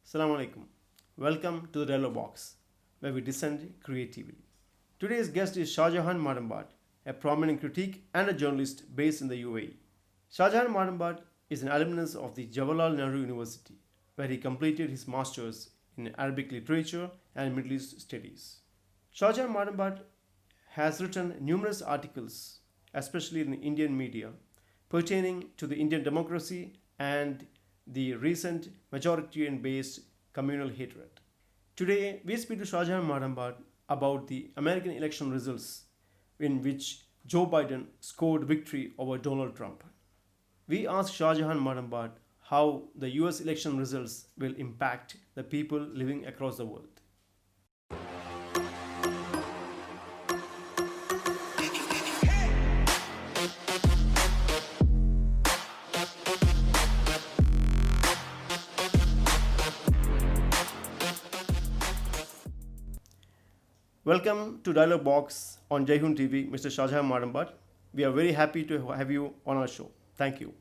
Assalamu alaikum. Welcome to the Dialogue Box, where we descend creatively. Today's guest is Shahjahan Madambat, a prominent critic and a journalist based in the UAE. Shahjahan Madambat is an alumnus of the Jawaharlal Nehru University, where he completed his master's in Arabic literature and Middle East studies. Shahjahan Madambat has written numerous articles, especially in Indian media, pertaining to the Indian democracy and the recent majoritarian based communal hatred. Today, we speak to Shahjahan Madambat about the American election results in which Joe Biden scored victory over Donald Trump. We asked Shahjahan Madambat how the US election results will impact the people living across the world. Welcome to Dialogue Box on Jayhun TV, Mr. Shahjahan Madambat. We are very happy to have you on our show. Thank you.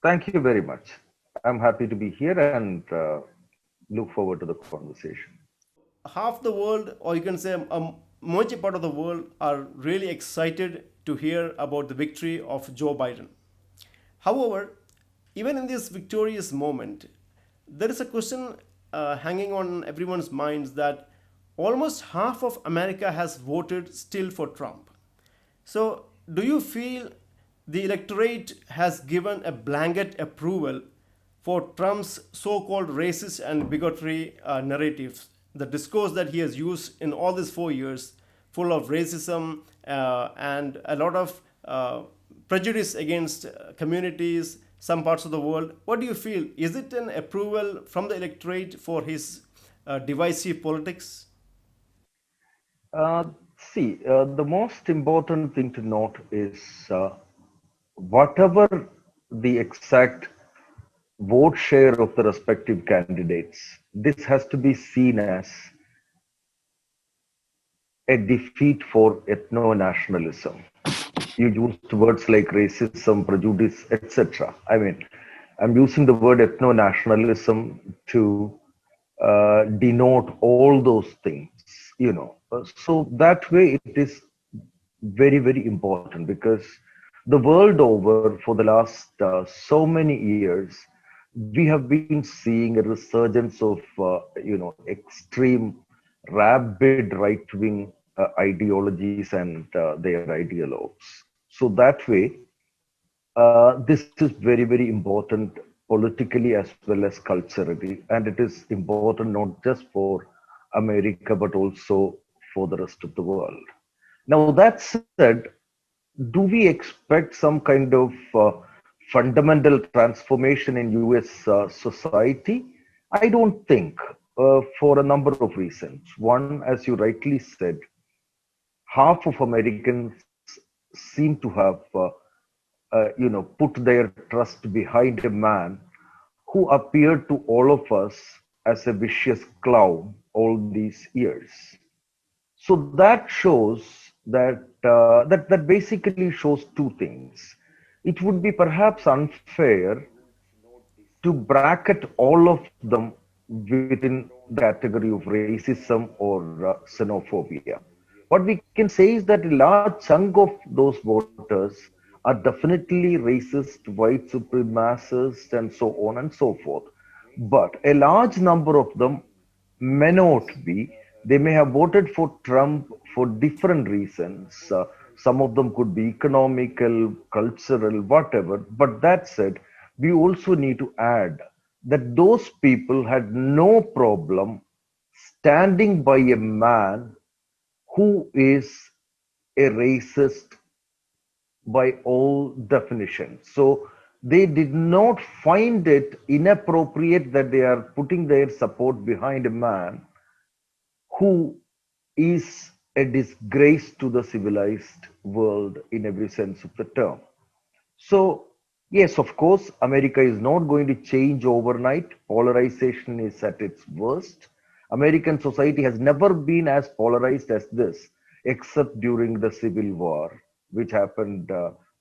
Thank you very much. I'm happy to be here and look forward to the conversation. Half the world, or you can say a major part of the world, are really excited to hear about the victory of Joe Biden. However, even in this victorious moment, there is a question hanging on everyone's minds that almost half of America has voted still for Trump. So, do you feel the electorate has given a blanket approval for Trump's so called racist and bigotry narratives? The discourse that he has used in all these 4 years, full of racism and a lot of prejudice against communities, some parts of the world. What do you feel? Is it an approval from the electorate for his divisive politics? Uh, the most important thing to note is whatever the exact vote share of the respective candidates, this has to be seen as a defeat for ethno nationalism. You used words like racism, prejudice, etc. I'm using the word ethno nationalism to denote all those things, So that way it is very, very important because the world over for the last so many years, we have been seeing a resurgence of, extreme, rabid right-wing ideologies and their ideologues. So that way, this is very, very important politically as well as culturally, and it is important not just for America but also for the rest of the world. Now, that said, do we expect some kind of fundamental transformation in US society? I don't think, for a number of reasons. One, as you rightly said, half of Americans seem to have put their trust behind a man who appeared to all of us as a vicious clown all these years. So that shows that basically shows two things. It would be perhaps unfair to bracket all of them within the category of racism or xenophobia. What we can say is that a large chunk of those voters are definitely racist, white supremacists, and so on and so forth. But a large number of them may not be. They may have voted for Trump for different reasons. Some of them could be economical, cultural, whatever. But that said, we also need to add that those people had no problem standing by a man who is a racist by all definitions. So they did not find it inappropriate that they are putting their support behind a man who is a disgrace to the civilized world in every sense of the term. So, yes, of course, America is not going to change overnight. Polarization is at its worst. American society has never been as polarized as this, except during the Civil War, which happened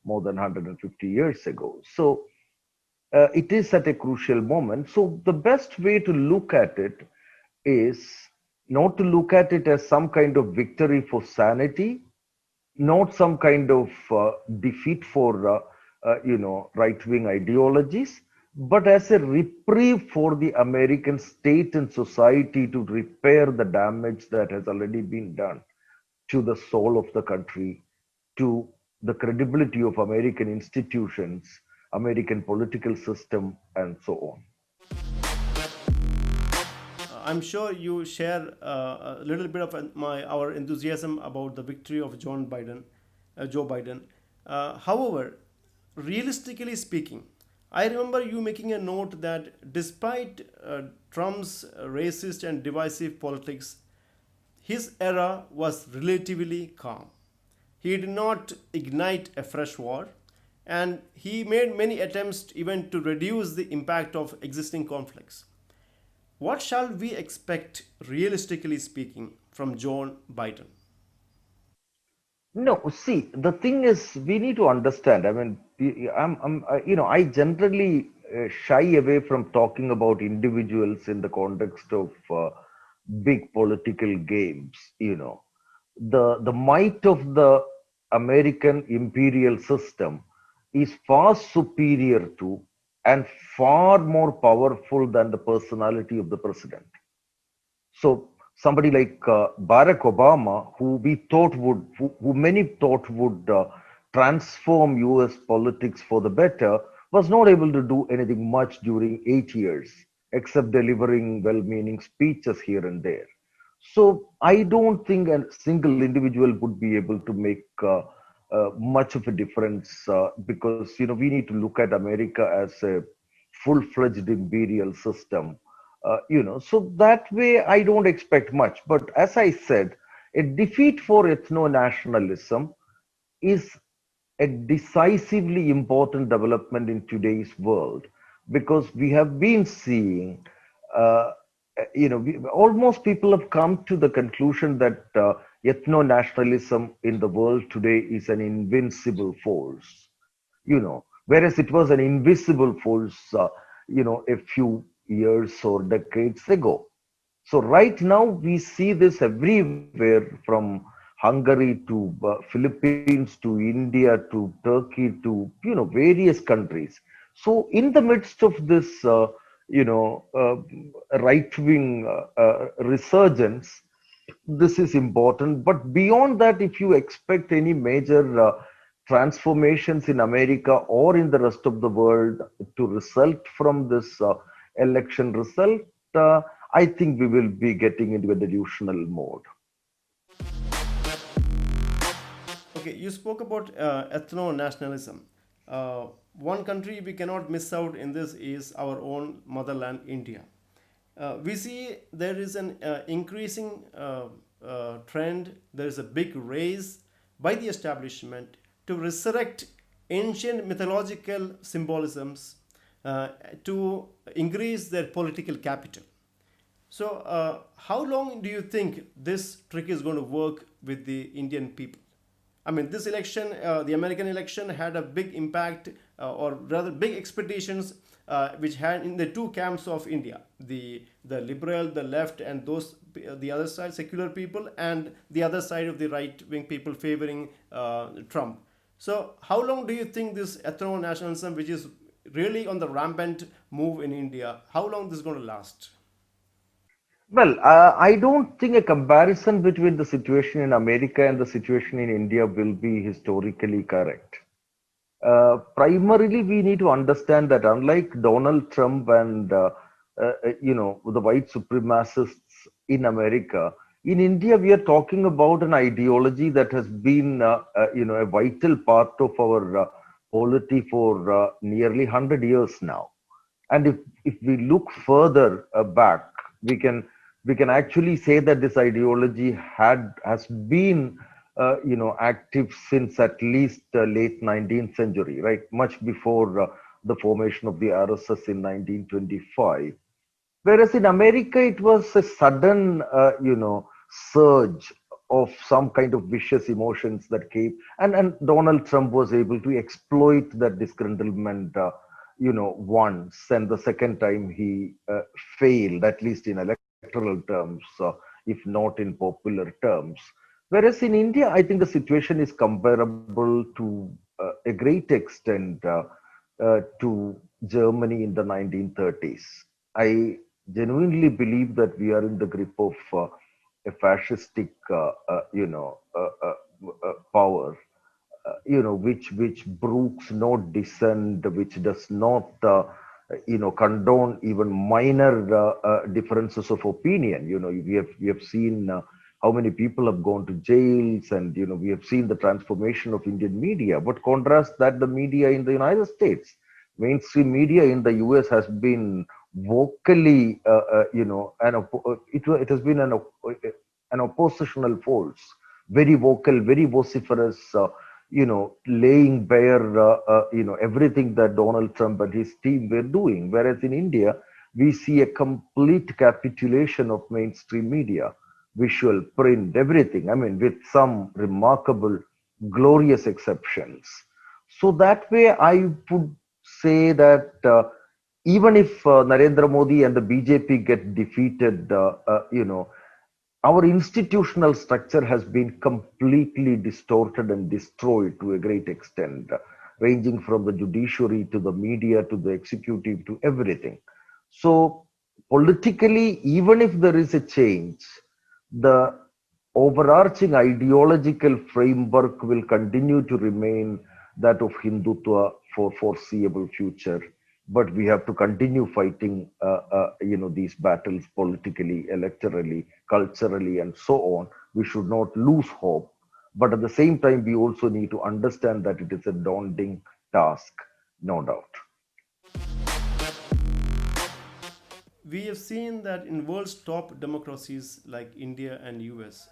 more than 150 years ago. So, it is at a crucial moment. So the best way to look at it is not to look at it as some kind of victory for sanity, not some kind of defeat for right-wing ideologies, but as a reprieve for the American state and society to repair the damage that has already been done to the soul of the country, to the credibility of American institutions, American political system, and so on. I'm sure you share a little bit of our enthusiasm about the victory of Joe Biden. However, realistically speaking, I remember you making a note that despite Trump's racist and divisive politics, his era was relatively calm. He did not ignite a fresh war, and he made many attempts even to reduce the impact of existing conflicts. What shall we expect, realistically speaking, from John Biden? No, see, the thing is, we need to understand. I mean, I generally shy away from talking about individuals in the context of big political games. The might of the American imperial system is far superior to and far more powerful than the personality of the president. So somebody like Barack Obama, who many thought would transform U.S. politics for the better, was not able to do anything much during 8 years, except delivering well-meaning speeches here and there. So I don't think a single individual would be able to make much of a difference because we need to look at America as a full-fledged imperial system. So that way I don't expect much. But as I said, a defeat for ethno-nationalism is a decisively important development in today's world because we have been seeing, uh, almost people have come to the conclusion that ethno nationalism in the world today is an invincible force, whereas it was an invisible force, a few years or decades ago. So right now we see this everywhere from Hungary to Philippines to India to Turkey to various countries. So in the midst of this right wing resurgence, this is important. But beyond that, if you expect any major transformations in America or in the rest of the world to result from this election result, I think we will be getting into a delusional mode. Okay, you spoke about ethno nationalism. One country we cannot miss out in this is our own motherland, India. We see there is an increasing trend, there is a big race by the establishment to resurrect ancient mythological symbolisms to increase their political capital. So, how long do you think this trick is going to work with the Indian people? I mean, this election, the American election, had a big impact, or rather, big expectations, which had in the two camps of India, the liberal, the left, and the other side, secular people, and the other side of the right wing people favoring Trump. So, how long do you think this ethno nationalism, which is really on the rampant move in India, how long this is going to last? Well, I don't think a comparison between the situation in America and the situation in India will be historically correct. Primarily, we need to understand that unlike Donald Trump and the white supremacists in America, in India we are talking about an ideology that has been a vital part of our polity for nearly 100 years now. And if we look further back, we can we can actually say that this ideology has been active since at least late 19th century, right? Much before the formation of the RSS in 1925. Whereas in America, it was a sudden, surge of some kind of vicious emotions that came, and Donald Trump was able to exploit that disgruntlement, once, and the second time he failed, at least in electoral terms, if not in popular terms. Whereas in India, I think the situation is comparable to a great extent to Germany in the 1930s. I genuinely believe that we are in the grip of a fascistic, power, which brooks no dissent, which does not condone even minor differences of opinion. We have seen how many people have gone to jails, and we have seen the transformation of Indian media. But contrast that, the media in the United States, mainstream media in the US has been vocally, it has been an oppositional force, very vocal, very vociferous, laying bare, everything that Donald Trump and his team were doing. Whereas in India, we see a complete capitulation of mainstream media, visual, print, everything. I mean, with some remarkable, glorious exceptions. So that way, I would say that even if Narendra Modi and the BJP get defeated, our institutional structure has been completely distorted and destroyed to a great extent, ranging from the judiciary to the media to the executive to everything. So, politically, even if there is a change, the overarching ideological framework will continue to remain that of Hindutva for foreseeable future. But we have to continue fighting, these battles politically, electorally, culturally, and so on. We should not lose hope. But at the same time, we also need to understand that it is a daunting task, no doubt. We have seen that in world's top democracies like India and US,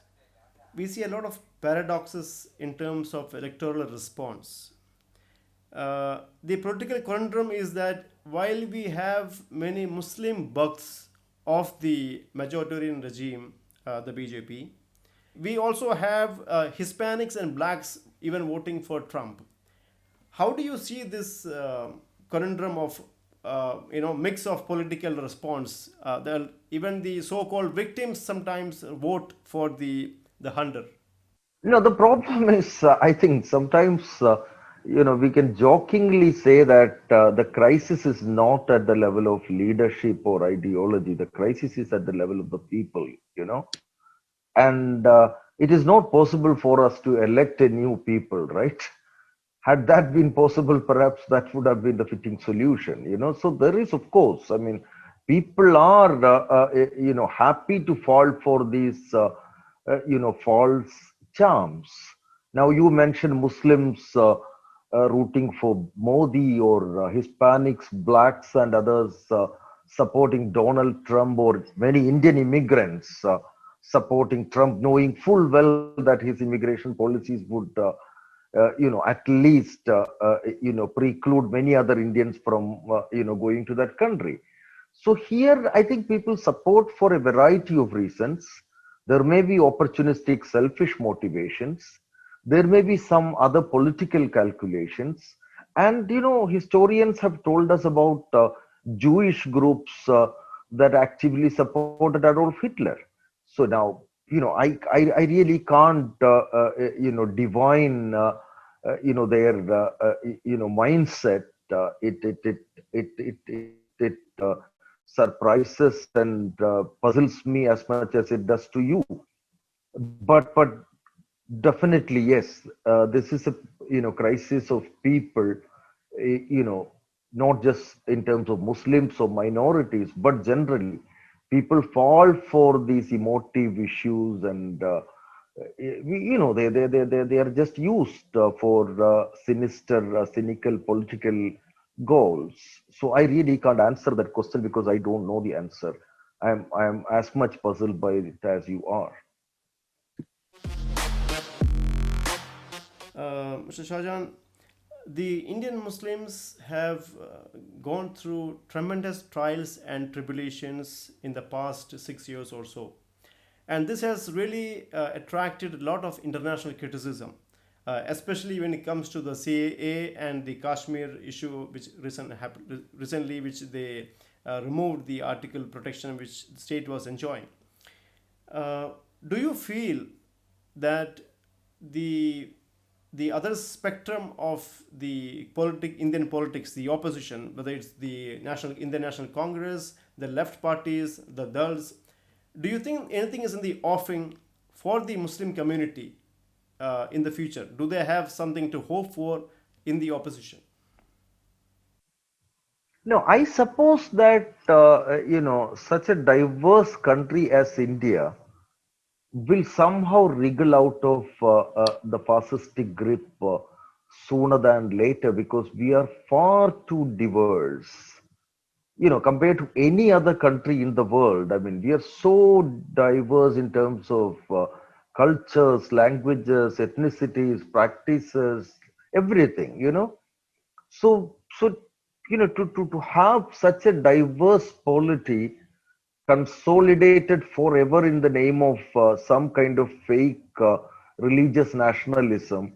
we see a lot of paradoxes in terms of electoral response. The political conundrum is that while we have many Muslim bucks of the majoritarian regime, the BJP, we also have Hispanics and blacks even voting for Trump. How do you see this conundrum of mix of political response? Even the so-called victims sometimes vote for the hunter. The problem is, I think sometimes, we can jokingly say that the crisis is not at the level of leadership or ideology. The crisis is at the level of the people, and it is not possible for us to elect a new people, right? Had that been possible, perhaps that would have been the fitting solution, so there is, of course, I mean, people are happy to fall for these false charms. Now you mentioned Muslims rooting for Modi, or Hispanics, blacks, and others supporting Donald Trump, or many Indian immigrants supporting Trump, knowing full well that his immigration policies would at least preclude many other Indians from going to that country. So here, I think people support for a variety of reasons. There may be opportunistic, selfish motivations. There may be some other political calculations. And historians have told us about Jewish groups that actively supported Adolf Hitler. So now, I really can't divine their mindset. It surprises and puzzles me as much as it does to you. But definitely, yes, this is a crisis of people, not just in terms of Muslims or minorities, but generally, people fall for these emotive issues, and they are just used for sinister, cynical political goals. So I really can't answer that question because I don't know the answer. I'm as much puzzled by it as you are. Mr. Shahjahan, the Indian Muslims have gone through tremendous trials and tribulations in the past 6 years or so. And this has really attracted a lot of international criticism. especially when it comes to the CAA and the Kashmir issue, which recently, which they removed the article protection which the state was enjoying. Uh, do you feel that the the other spectrum of the Indian politics, the opposition, whether it's the Indian National Congress, the left parties, the Dals, do you think anything is in the offing for the Muslim community in the future? Do they have something to hope for in the opposition? No, I suppose that such a diverse country as India will somehow wriggle out of the fascistic grip sooner than later, because we are far too diverse. Compared to any other country in the world. I mean, we are so diverse in terms of cultures, languages, ethnicities, practices, everything. So to have such a diverse polity consolidated forever in the name of some kind of fake religious nationalism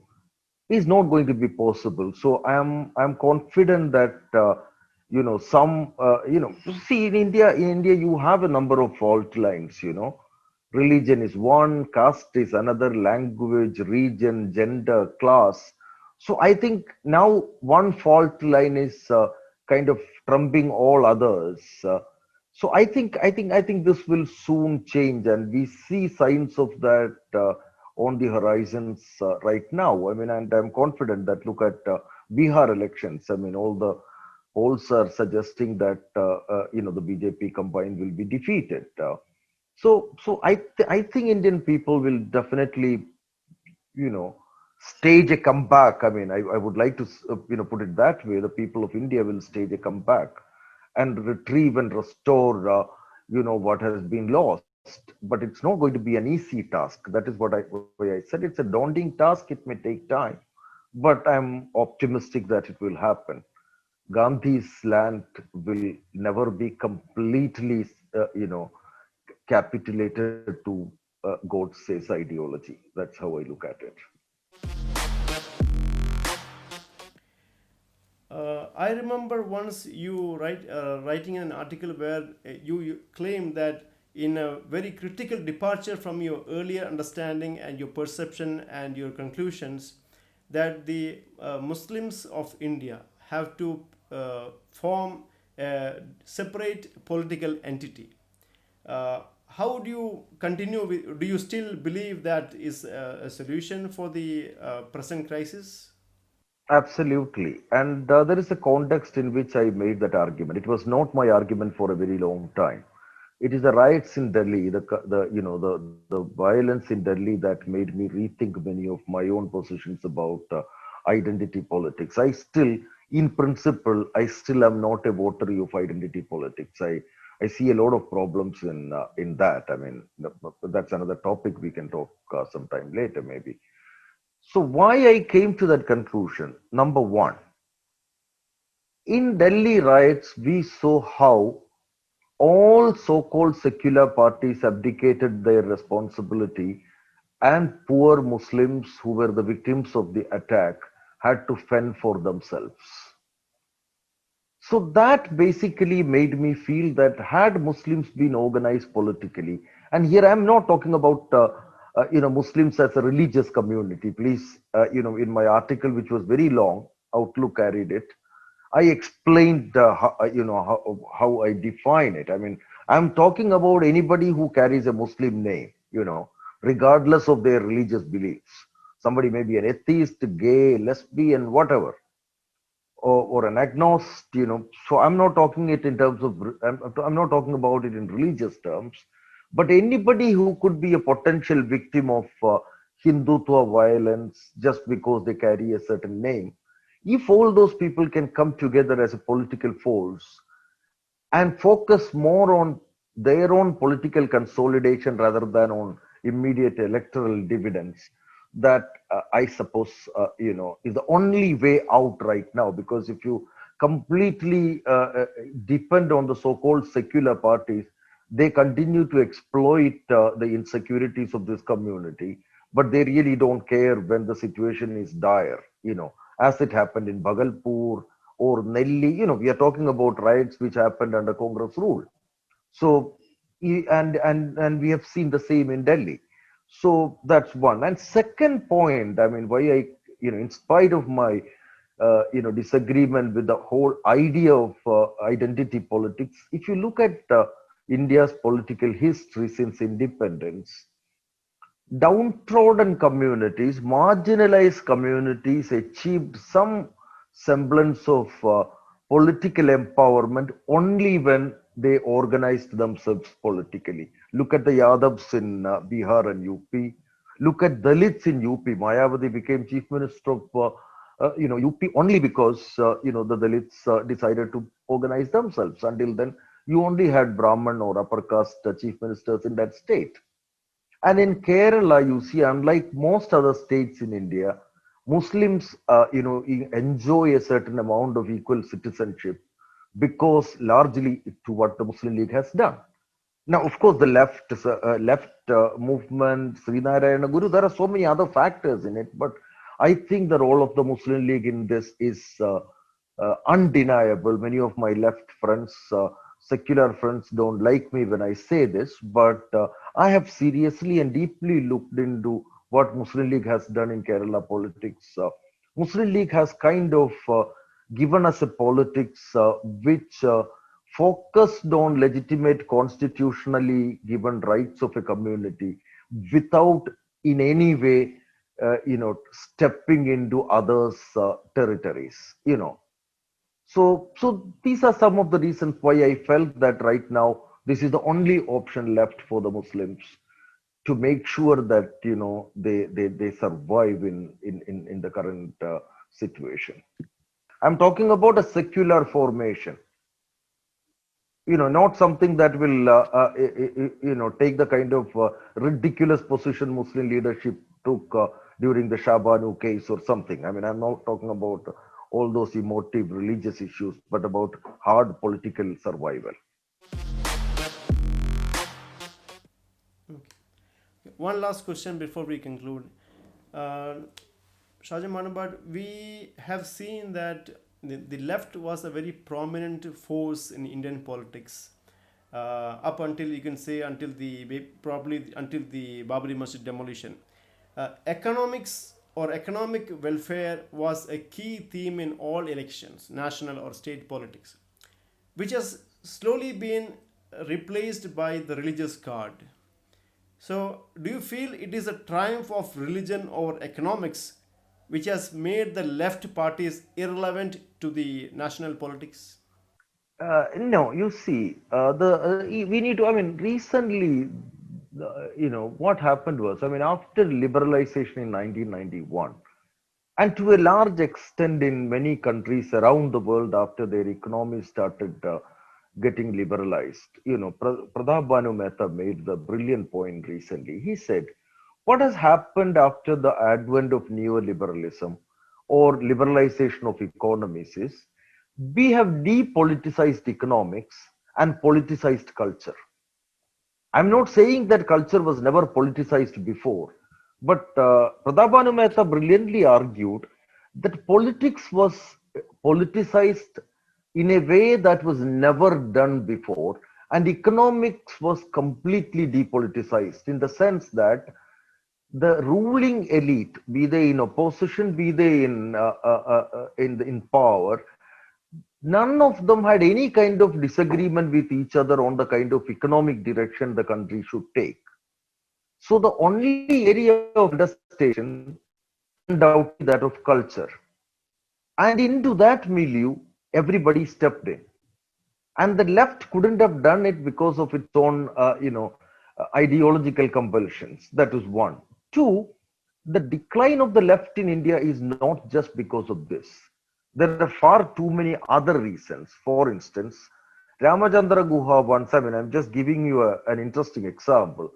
is not going to be possible. So I'm confident that some see, in India you have a number of fault lines. Religion is one, caste is another, language, region, gender, class. So I think now one fault line is kind of trumping all others. So I think this will soon change, and we see signs of that on the horizons right now. I mean, and I'm confident that, look at Bihar elections. I mean, all the polls are suggesting that the BJP combined will be defeated. So I think Indian people will definitely you know stage a comeback. I mean, I would like to put it that way. The people of India will stage a comeback and retrieve and restore what has been lost. But it's not going to be an easy task. That is why I said it's a daunting task. It may take time, but I'm optimistic that it will happen. Gandhi's land will never be completely capitulated to Godse's ideology. That's how I look at it. I remember once you writing an article where you claim that in a very critical departure from your earlier understanding and your perception and your conclusions, that the Muslims of India have to form a separate political entity. How do you continue with, do you still believe that is a solution for the present crisis? Absolutely. And there is a context in which I made that argument. It was not my argument for a very long time. It is the riots in Delhi, the violence in Delhi that made me rethink many of my own positions about identity politics. In principle, I still am not a votary of identity politics. I see a lot of problems in that. I mean, that's another topic we can talk sometime later, maybe. So why I came to that conclusion? Number one, in Delhi riots, we saw how all so-called secular parties abdicated their responsibility, and poor Muslims who were the victims of the attack had to fend for themselves. So that basically made me feel that had Muslims been organized politically, and here I'm not talking about Muslims as a religious community. Please, in my article, which was very long, Outlook carried it. I explained how I define it. I mean, I'm talking about anybody who carries a Muslim name, regardless of their religious beliefs. Somebody may be an atheist, gay, lesbian, whatever, or an agnost. So I'm not talking it in terms of I'm not talking about it in religious terms, but anybody who could be a potential victim of Hindutva violence just because they carry a certain name. If all those people can come together as a political force and focus more on their own political consolidation rather than on immediate electoral dividends, that I suppose is the only way out right now. Because if you completely depend on the so-called secular parties, they continue to exploit the insecurities of this community. but they really don't care when the situation is dire, as it happened in Bhagalpur or Nelli. We are talking about riots which happened under Congress rule. So, and we have seen the same in Delhi. So that's one. And second point, I mean, why I, in spite of my, disagreement with the whole idea of identity politics, if you look at India's political history since independence, downtrodden communities, marginalized communities achieved some semblance of political empowerment only when they organized themselves politically. Look at the Yadavs in Bihar and UP. Look at Dalits in UP. Mayawati became chief minister of UP only because the Dalits decided to organize themselves. Until then, you only had Brahman or upper caste chief ministers in that state. And in Kerala, you see, unlike most other states in India, Muslims, enjoy a certain amount of equal citizenship because largely to what the Muslim League has done. Now, of course, the left movement, Srinarayana Guru, there are so many other factors in it, but I think the role of the Muslim League in this is undeniable. Many of my left friends, secular friends, don't like me when I say this, but I have seriously and deeply looked into what Muslim League has done in Kerala politics. Muslim League has kind of given us a politics which focused on legitimate constitutionally given rights of a community without in any way stepping into others territories. So these are some of the reasons why I felt that right now this is the only option left for the Muslims to make sure that they survive in the current situation. I'm talking about a secular formation, not something that will take the kind of ridiculous position Muslim leadership took during the Shah Banu case or something. I mean, I'm not talking about all those emotive religious issues, but about hard political survival. Okay. One last question before we conclude. Uh, Shahjahan Manabad, we have seen that the left was a very prominent force in Indian politics up until you can say until the probably until the Babri Masjid demolition. Economics or economic welfare was a key theme in all elections, national or state politics, which has slowly been replaced by the religious card. So, do you feel it is a triumph of religion over economics which has made the left parties irrelevant to the national politics? No, you see, we need to. I mean, recently, what happened was, I mean, after liberalization in 1991, and to a large extent in many countries around the world after their economies started getting liberalized, Pradap Banu Mehta made the brilliant point recently. He said, what has happened after the advent of neoliberalism or liberalization of economies is we have depoliticized economics and politicized culture. I'm not saying that culture was never politicized before, but Pradap Banu Mehta brilliantly argued that politics was politicized in a way that was never done before, and economics was completely depoliticized in the sense that the ruling elite, be they in opposition, be they in power, none of them had any kind of disagreement with each other on the kind of economic direction the country should take. So the only area of contestation was undoubtedly that of culture. And into that milieu, everybody stepped in. And the left couldn't have done it because of its own, ideological compulsions. That is one. Two, the decline of the left in India is not just because of this. There are far too many other reasons. For instance, Ramachandra Guha once, I mean, I'm just giving you an interesting example.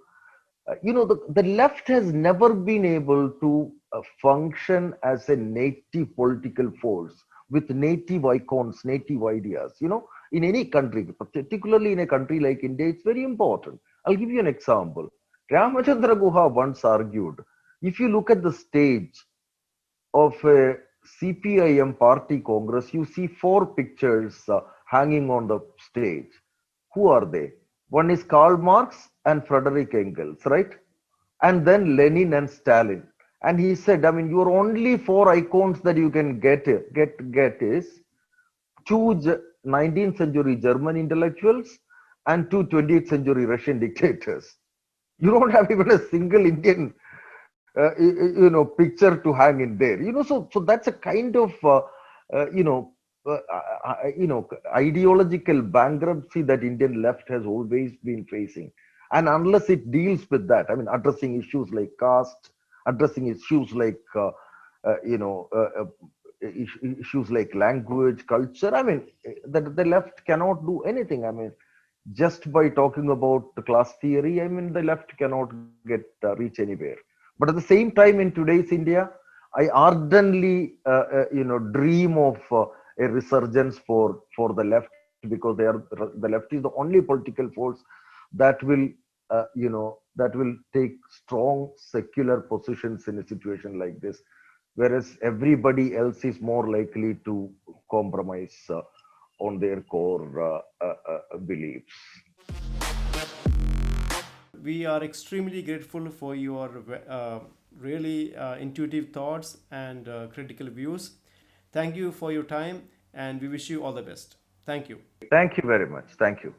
The left has never been able to function as a native political force with native icons, native ideas. In any country, particularly in a country like India, it's very important. I'll give you an example. Ramachandra Guha once argued If you look at the stage of a CPIM party congress, you see four pictures hanging on the stage. Who are they? One is Karl Marx and Frederick Engels, right? And then Lenin and Stalin. And he said, I mean, your only four icons that you can get is two 19th century German intellectuals and two 20th century Russian dictators. You don't have even a single Indian picture to hang in there, so that's a kind of uh, you know ideological bankruptcy that Indian left has always been facing. And unless it deals with that, I mean, addressing issues like caste, addressing issues like issues like language, culture, I mean, the left cannot do anything. I mean, just by talking about the class theory, I mean, the left cannot get reach anywhere. But at the same time, in today's India, I ardently, dream of a resurgence for the left, because the left is the only political force that will, that will take strong secular positions in a situation like this, whereas everybody else is more likely to compromise on their core beliefs. We are extremely grateful for your really intuitive thoughts and critical views. Thank you for your time, and we wish you all the best. Thank you. Thank you very much. Thank you.